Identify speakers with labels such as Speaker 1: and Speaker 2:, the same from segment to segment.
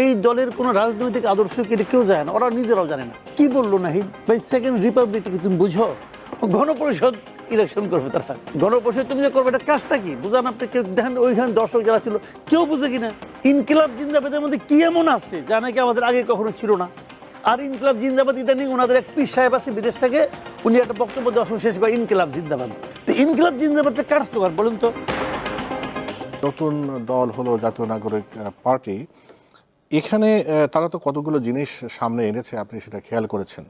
Speaker 1: এই দলের কোনো রাজনৈতিক আদর্শ কেটে কেউ যায় না, ওরা নিজেরাও জানে না। কি বললো নাহিদ ভাই, সেকেন্ড রিপাবলিকটাকে তুমি বুঝো? গণপরিষদ ইলেকশন করবে তারা। গণপরিষদ তুমি যে করবে, এটা কাজটা কি বুঝান আপনি? কেউ দেখেন ওইখানে দর্শক যারা ছিল কেউ বুঝে কিনা। ইনকিলাব জিন্দাবাদের মধ্যে কি এমন আছে যা নাকি আমাদের আগে কখনো ছিল না? আর ইনকিলাব জিন্দাবাদ ইদানিং ওনাদের এক পীর সাহেব আছে বিদেশ থেকে, উনি একটা বক্তব্য দেওয়ার সময় শেষ করে ইনকিলাব জিন্দাবাদ। তো ইনকিলাব জিন্দাবাদটা কার স্লোগান বলুন তো?
Speaker 2: নতুন দল হলো জাতীয় নাগরিক পার্টি, এখানে তারা তো কতগুলো জিনিস সামনে এনেছে, আপনি সেটা খেয়াল করেছেন।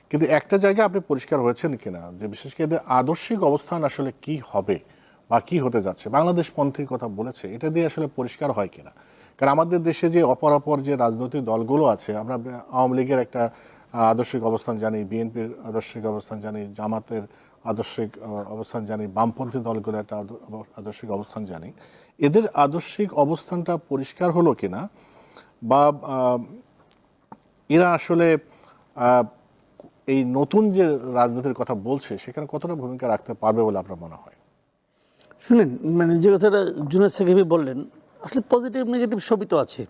Speaker 2: কিন্তু একটা জায়গা আপনি পরিষ্কার হয়েছেন কিনা, যে বিশেষ করে আদর্শিক অবস্থান আসলে কি হবে বা কি হতে যাচ্ছে, বাংলাদেশ পন্থীর কথা বলেছে, এটা দিয়ে আসলে পরিষ্কার হয় কিনা। কারণ আমাদের দেশে যে অপরাপর যে রাজনৈতিক দলগুলো আছে, আমরা আওয়ামী লীগের একটা আদর্শিক অবস্থান জানি, বিএনপির আদর্শিক অবস্থান জানি, জামাতের আদর্শিক অবস্থান জানি, বামপন্থী দলগুলো একটা আদর্শিক অবস্থান জানি। এদের আদর্শিক অবস্থানটা পরিষ্কার হলো কিনা, বা এরা আসলে এই নতুন যে রাজনীতির কথা বলছে সেখানে কতটা ভূমিকা রাখতে পারবে বলে আপনার মনে হয়?
Speaker 1: শুনেন, মানে যে কথাটা জুনায়েদ সাকিবই বললেন, আসলে পজিটিভ নেগেটিভ সবই তো আছে।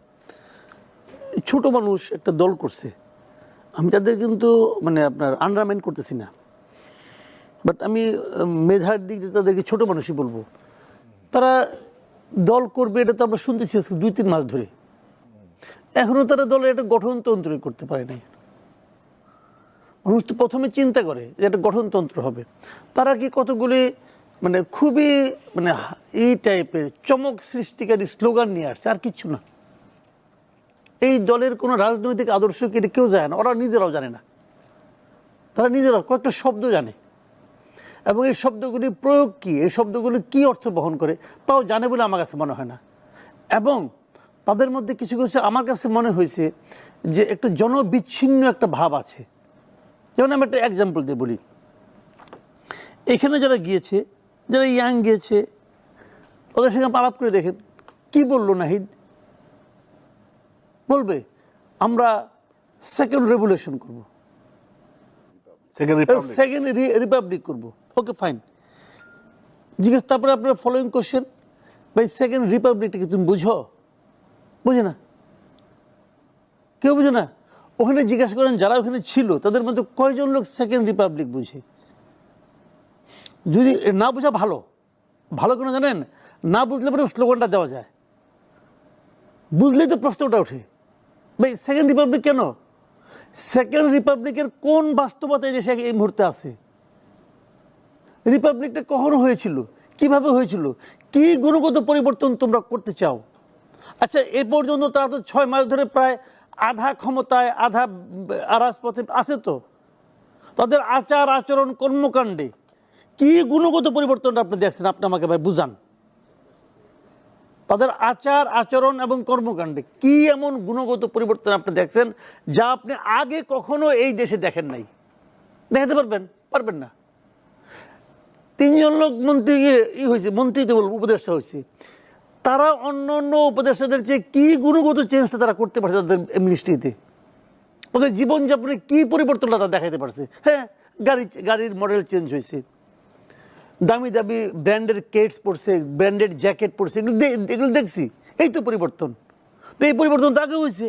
Speaker 1: ছোট মানুষ একটা দল করছে, আমি তাদের কিন্তু মানে আপনার আন্ডারমাইন করতেছি না, বাট আমি মেধার দিক দিয়ে তাদেরকে ছোট মানুষই বলবো। তারা দল করবে এটা তো আমরা শুনতেছি আজকে 2-3 মাস ধরে, এখনো তারা দলের একটা গঠনতন্ত্রই করতে পারে নাই। মানুষ তো প্রথমে চিন্তা করে যে একটা গঠনতন্ত্র হবে, তারা কি কতগুলি মানে খুবই মানে এই টাইপের চমক সৃষ্টিকারী স্লোগান নিয়ে আসছে, আর কিচ্ছু না। এই দলের কোনো রাজনৈতিক আদর্শ কেটে কেউ যায় না, ওরা নিজেরাও জানে না। তারা নিজেরাও কয়েকটা শব্দ জানে, এবং এই শব্দগুলি প্রয়োগ কি, এই শব্দগুলি কি অর্থ বহন করে তাও জানে বলে আমার কাছে মনে হয় না। এবং তাদের মধ্যে কিছু কিছু আমার কাছে মনে হয়েছে যে একটা জনবিচ্ছিন্ন একটা ভাব আছে। যেমন আমি একটা এক্সাম্পল দিয়ে বলি, এখানে যারা গিয়েছে, যারা ইয়াং গিয়েছে, ওদের সঙ্গে আলাপ করে দেখেন কি বললো নাহিদ। বলবে আমরা সেকেন্ড রেভলিউশন করব, সেকেন্ড রিপাবলিক করব। ওকে ফাইন, জিজ্ঞেস তারপরে আপনার ফলোয়িং কোশ্চেন, ভাই সেকেন্ড রিপাবলিকটাকে তুমি বুঝো? বুঝে না, কেউ বুঝে না। ওখানে জিজ্ঞাসা করেন যারা ওখানে ছিল তাদের মধ্যে কয়জন লোক সেকেন্ড রিপাবলিক বুঝে? যদি না বোঝা ভালো, ভালো কেন জানেন? না বুঝলে পরে স্লোগানটা দেওয়া যায়, বুঝলেই তো প্রশ্নটা ওঠে, ভাই সেকেন্ড রিপাবলিক কেন? সেকেন্ড রিপাবলিকের কোন বাস্তবতা এই দেশে এই মুহূর্তে আছে? রিপাবলিকটা কখনো হয়েছিল, কিভাবে হয়েছিল, কি গুণগত পরিবর্তন তোমরা করতে চাও? আচ্ছা, এ পর্যন্ত তারা তো 6 মাস ধরে প্রায় আধা ক্ষমতায় আধা রাজপথে আছে, তো তাদের আচার আচরণ কর্মকাণ্ডে কি গুণগত পরিবর্তনটা আপনি দেখছেন? আপনি আমাকে ভাই বুঝান, তাদের আচার আচরণ এবং কর্মকাণ্ডে কি এমন গুণগত পরিবর্তন আপনি দেখছেন যা আপনি আগে কখনো এই দেশে দেখেন নাই? দেখাতে পারবেন? পারবেন না। 3 জন লোক মন্ত্রী হয়েছে, মন্ত্রী তো বলবো উপদেষ্টা হয়েছে, তারা অন্য অন্য উপদেষ্টাদের চেয়ে কি গুণগত চেঞ্জটা তারা করতে পারছে তাদের মিনিস্ট্রিতে? ওদের জীবনযাপনে কি পরিবর্তনটা তারা দেখাতে পারছে? হ্যাঁ, গাড়ির মডেল চেঞ্জ হয়েছে, দামি দামি ব্র্যান্ডের কেটস পরছে, ব্র্যান্ডেড জ্যাকেট পরছে, এগুলো দেখছি, এই তো পরিবর্তন। তো এই পরিবর্তন তো আগে হয়েছে।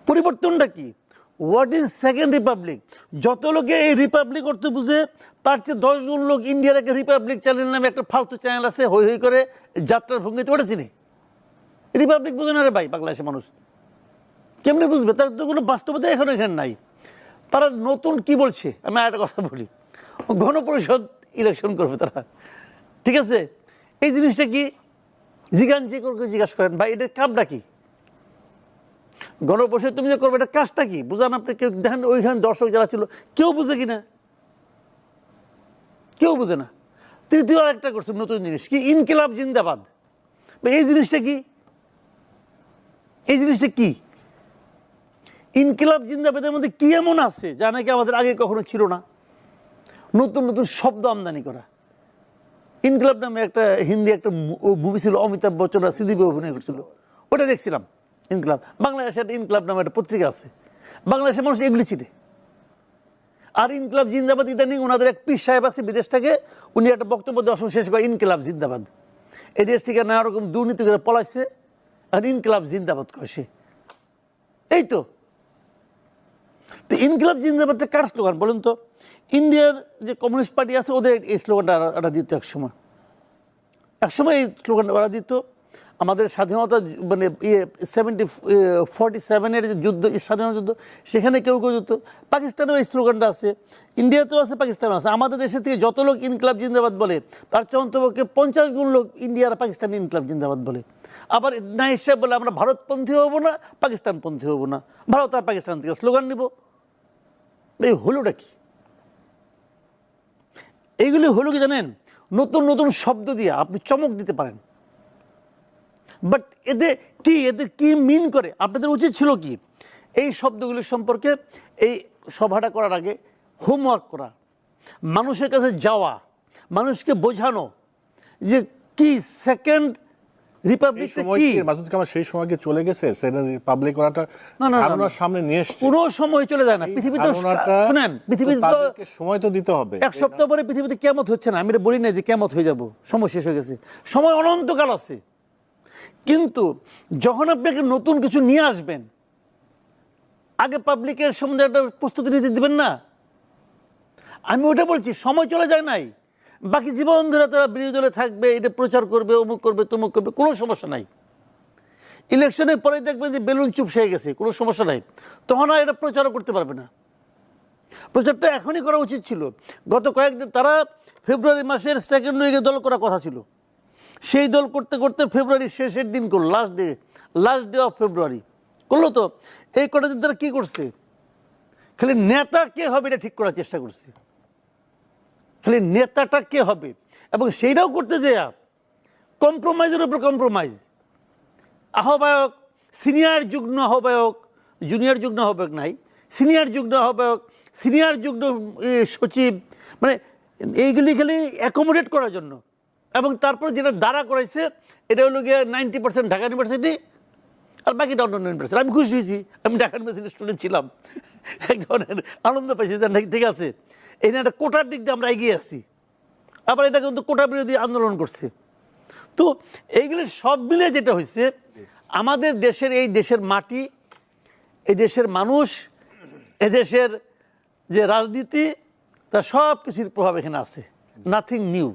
Speaker 1: পরিবর্তনটা কি? What is second Republic? যত লোকে এই রিপাবলিক অর্থ বুঝে তার চেয়ে 10 জন লোক ইন্ডিয়ার একটা রিপাবলিক চ্যানেল নামে একটা ফালতু চ্যানেল আছে, হই হই করে যাত্রার ভঙ্গিতে ওটা চিনি। রিপাবলিক বুঝে না রে ভাই, বাংলাদেশের মানুষ কেমনি বুঝবে? তার তো কোনো বাস্তবতা এখনো এখানে নাই। তারা নতুন কি বলছে, আমি একটা কথা বলি, গণপরিষদ ইলেকশন করবে তারা, ঠিক আছে? এই জিনিসটা কি জিজ্ঞান যে করে জিজ্ঞাসা করেন, ভাই এটার কামটা কি? গণপরিষদ তুমি যে করবে, এটা কাজটা কি বুঝান আপনি? কেউ দেখেন ওইখানে দর্শক যারা ছিল কেউ বুঝে কিনা, কেউ বুঝে না। তৃতীয় আরেকটা করছে নতুন জিনিস, কি ইনকিলাব জিন্দাবাদ। এই জিনিসটা কি? এই জিনিসটা কি? ইনকিলাব জিন্দাবাদের মধ্যে কি এমন আছে যা নাকি আমাদের আগে কখনো ছিল না? নতুন নতুন শব্দ আমদানি করা। ইনকিলাব নামে একটা হিন্দি একটা মুভি ছিল, অমিতাভ বচ্চন আর শ্রীদেবী অভিনয় করছিল, ওটা দেখছিলাম। ইনকিলাব, বাংলাদেশে একটা ইনকিলাব নামে একটা পত্রিকা আছে, বাংলাদেশের মানুষ এগুলি চিনে। আর ইনকিলাব জিন্দাবাদ ইদানিং ওনাদের এক পীর সাহেব আছে বিদেশ থেকে, উনি একটা বক্তব্য দেওয়ার সময় শেষ করে ইনকিলাব জিন্দাবাদ। এই দেশ থেকে নানা রকম দুর্নীতি করে পলাইছে, আর ইনকিলাব জিন্দাবাদ কয় সে। এই তো ইনকিলাব জিন্দাবাদটা কার স্লোগান বলুন তো? ইন্ডিয়ার যে কমিউনিস্ট পার্টি আছে ওদের এই স্লোগানটা ওরা দিত একসময় এই স্লোগানটা ওরা দিত। আমাদের স্বাধীনতা মানে 47 যে যুদ্ধ, স্বাধীনতা যুদ্ধ, সেখানে কেউ কেউ যুদ্ধ। পাকিস্তানেও এই স্লোগানটা আছে, ইন্ডিয়াতেও আছে, পাকিস্তানেও আছে। আমাদের দেশে থেকে যত লোক ইনকিলাব জিন্দাবাদ বলে তার অন্তপক্ষে 50 গুণ লোক ইন্ডিয়া আর পাকিস্তানি ইনকিলাব জিন্দাবাদ বলে। আবার না হিসাব বলে আমরা ভারতপন্থী হব না, পাকিস্তানপন্থী হব না, ভারত আর পাকিস্তান থেকে স্লোগান নিব। এই হলোটা কি? এইগুলি হলো কি জানেন? নতুন নতুন শব্দ দিয়ে আপনি চমক দিতে পারেন, বাট এদের কি মিন করে? আপনাদের উচিত ছিল কি এই শব্দগুলি সম্পর্কে এই সভাটা করার আগে হোমওয়ার্ক করা, মানুষের কাছে যাওয়া, মানুষকে বোঝানো যে কি সেকেন্ড রিপাবলিকটা কি।
Speaker 2: মাসুদ কামাল সেই সময় কি চলে গেছে? সেকেন্ড রিপাবলিক করাটা ধারণার সামনে নিয়ে এসেছে।
Speaker 1: কোনো সময় চলে যায় না পৃথিবীতে। শুনেন, পৃথিবীতে
Speaker 2: সময় তো দিতে হবে।
Speaker 1: এক সপ্তাহ পরে পৃথিবীতে কিয়ামত হচ্ছে না, আমি এটা বলি না যে কিয়ামত হয়ে যাব, সময় শেষ হয়ে গেছে, সময় অনন্তকাল আছে। কিন্তু যখন আপনি একটা নতুন কিছু নিয়ে আসবেন, আগে পাবলিকের সম্বন্ধে একটা প্রস্তুতি নিতে দিবেন না। আমি ওটা বলছি, সময় চলে যায় নাই, বাকি জীবন ধরে তারা বিরোধী দলে থাকবে, এটা প্রচার করবে, অমুক করবে, তমুক করবে, কোনো সমস্যা নাই। ইলেকশনের পরে দেখবে যে বেলুন চুপ হয়ে গেছে, কোনো সমস্যা নাই, তখন আর এটা প্রচারও করতে পারবে না। প্রচারটা এখনই করা উচিত ছিল। গত কয়েকদিন তারা ফেব্রুয়ারি মাসের সেকেন্ড উইকে দল করার কথা ছিল, সেই দল করতে করতে ফেব্রুয়ারির শেষের দিন করলো, লাস্ট ডে অফ ফেব্রুয়ারি করলো। তো এই কটা দিন তারা কী করছে? খালি নেতা কে হবে এটা ঠিক করার চেষ্টা করছে, খালি নেতাটা কে হবে। এবং সেইটাও করতে যে কম্প্রোমাইজের উপর কম্প্রোমাইজ। আহ্বায়ক, সিনিয়র যুগ্ম আহ্বায়ক, জুনিয়র যুগ্ম আহ্বায়ক নাই, সিনিয়র যুগ্ম আহ্বায়ক, সিনিয়র যুগ্ম সচিব, মানে এইগুলি খালি অ্যাকোমোডেট করার জন্য। এবং তারপর যেটা দ্বারা করাইছে এটা হলো গিয়ে 90% ঢাকা ইউনিভার্সিটি আর বাকিটা অন্য ইউনিভার্সিটি। আমি খুশি হয়েছি, আমি ঢাকা ইউনিভার্সিটির স্টুডেন্ট ছিলাম, এক ধরনের আনন্দ পাইছি যে ঠিক আছে, এই নিয়ে একটা কোটার দিক দিয়ে আমরা এগিয়ে আসছি। আবার এটা কিন্তু কোটা বিরোধী আন্দোলন করছে। তো এইগুলি সব মিলে যেটা হয়েছে, আমাদের দেশের এই দেশের মাটি, এই দেশের মানুষ, এদেশের যে রাজনীতি, তার সব কিছুর প্রভাব এখানে আছে। Nothing new.